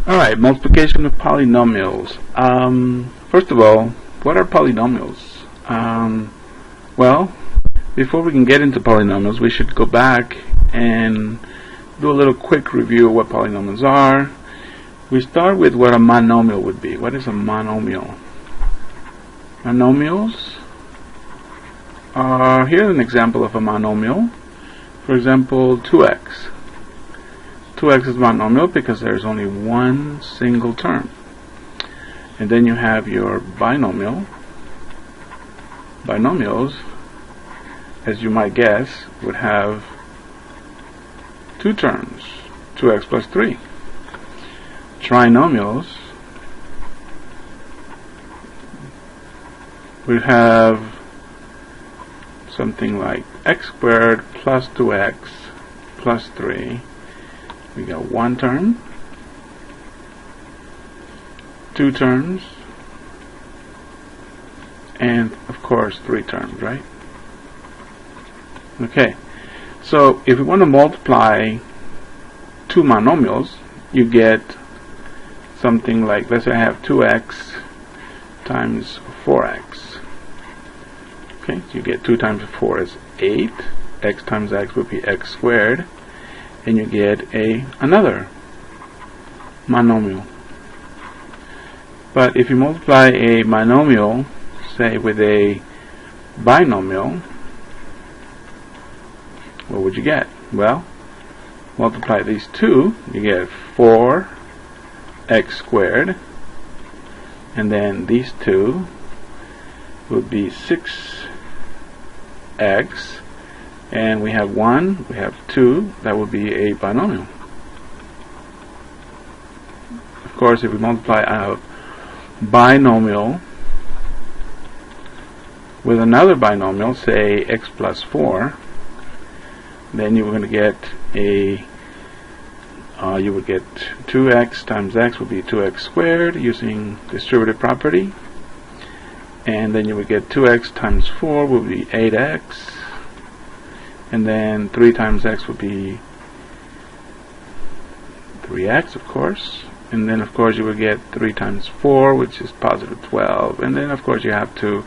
Alright, multiplication of polynomials. First of all, what are polynomials? Well, before we can get into polynomials, we should go back and do a little quick review of what polynomials are. We start with what a monomial would be. What is a monomial? Monomials are, here's an example of a monomial. For example, 2x. 2x is monomial because there's only one single term. And then you have your binomial. Binomials, as you might guess, would have two terms, 2x plus 3. Trinomials would have something like x squared plus 2x plus 3. We got one term, two terms, and of course three terms, right? Okay, so if we want to multiply two monomials, you get something like, let's say I have 2x times 4x. Okay, so you get 2 times 4 is 8. X times x would be x squared. And you get another monomial. But if you multiply a monomial, say with a binomial, what would you get? Well, multiply these two, you get 4x squared, and then these two would be 6x, and we have 1, we have 2, that would be a binomial. Of course, if we multiply a binomial with another binomial, say x plus 4, then you're going to get you would get 2x times x would be 2x squared using distributive property, and then you would get 2x times 4 would be 8x, and then 3 times x would be 3x, of course, and then of course you would get 3 times 4, which is positive 12, and then of course you have to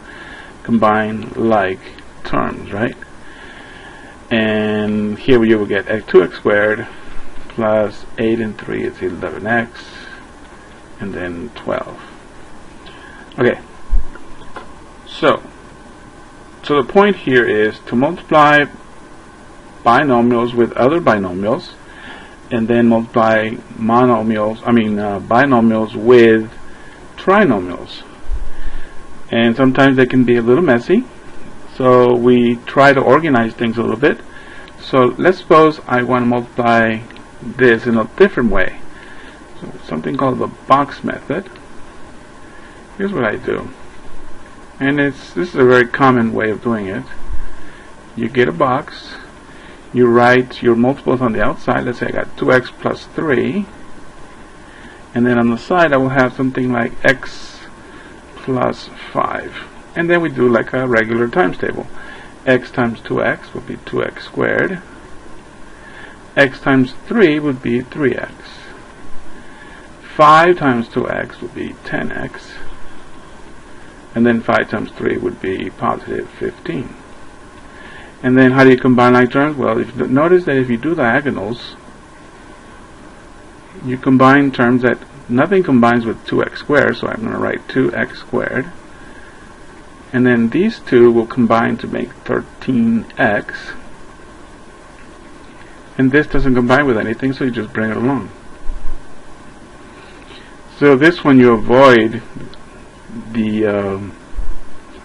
combine like terms, right? And here you will get 2x squared plus 8 and 3 is 11x, and then 12. Okay, so the point here is to multiply binomials with other binomials, and then multiply binomials with trinomials. And sometimes they can be a little messy, so we try to organize things a little bit. So let's suppose I want to multiply this in a different way. So something called the box method. Here's what I do, and this is a very common way of doing it. You get a box, you write your multiples on the outside. Let's say I got 2x plus 3, and then on the side I will have something like x plus 5, and then we do like a regular times table. X times 2x would be 2x squared, x times 3 would be 3x, 5 times 2x would be 10x, and then 5 times 3 would be positive 15. And then how do you combine like terms? Well, if you notice that if you do diagonals, you combine terms that nothing combines with 2x squared, so I'm going to write 2x squared. And then these two will combine to make 13x. And this doesn't combine with anything, so you just bring it along. So this one you avoid the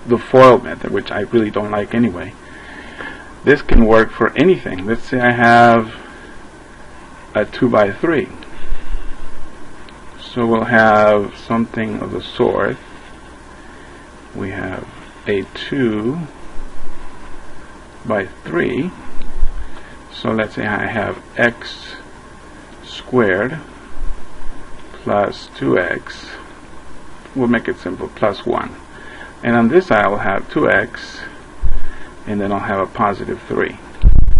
FOIL method, which I really don't like anyway. This can work for anything. Let's say I have a 2 by 3. So we'll have something of the sort. We have a 2 by 3. So let's say I have x squared plus 2x. We'll make it simple, plus 1. And on this side I will have 2x, and then I'll have a positive 3.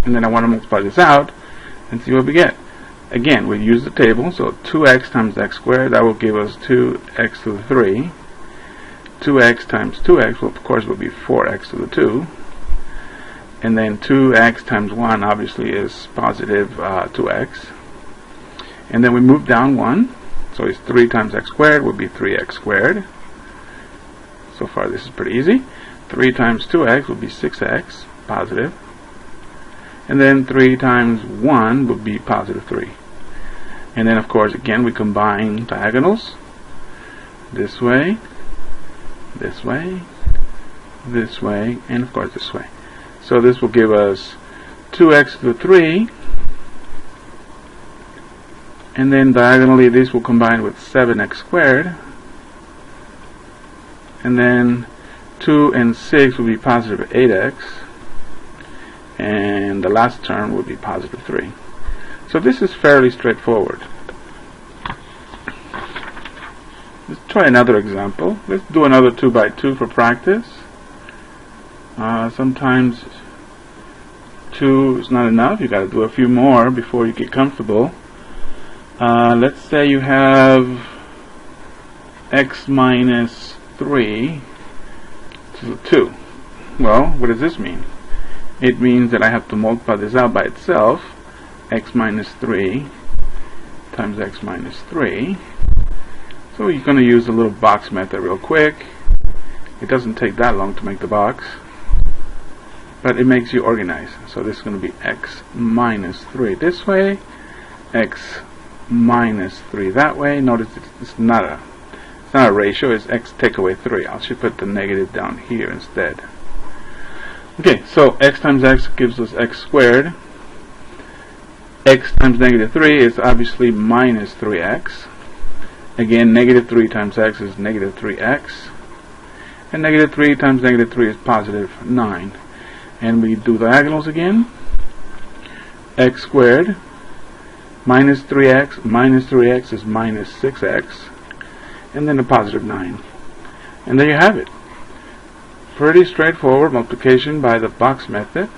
And then I want to multiply this out and see what we get. Again, we use the table, so 2x times x squared, that will give us 2x to the 3. 2x times 2x, well, of course, will be 4x to the 2. And then 2x times 1 obviously is positive 2x. And then we move down 1, so it's 3 times x squared will be 3x squared. So far this is pretty easy. 3 times 2x will be 6x, positive. And then 3 times 1 would be positive 3. And then of course again we combine diagonals. This way, this way, this way, and of course this way. So this will give us 2x to the 3. And then diagonally this will combine with 7x squared. And then 2 and 6 will be positive 8x. And the last term will be positive 3. So this is fairly straightforward. Let's try another example. Let's do another 2 by 2 for practice. Sometimes 2 is not enough. You got to do a few more before you get comfortable. Let's say you have x minus 3 to the 2. Well, what does this mean? It means that I have to multiply this out by itself. X minus 3 times x minus 3. So you're going to use the little box method real quick. It doesn't take that long to make the box, but it makes you organize. So this is going to be x minus 3 this way, x minus 3 that way. Notice it's not a ratio, it's x take away 3. I should put the negative down here instead. Okay, so x times x gives us x squared. X times negative 3 is obviously minus 3x. Again, negative 3 times x is negative 3x. And negative 3 times negative 3 is positive 9. And we do diagonals again. X squared minus 3x is minus 6x. And then a positive 9. And there you have it. Pretty straightforward multiplication by the box method.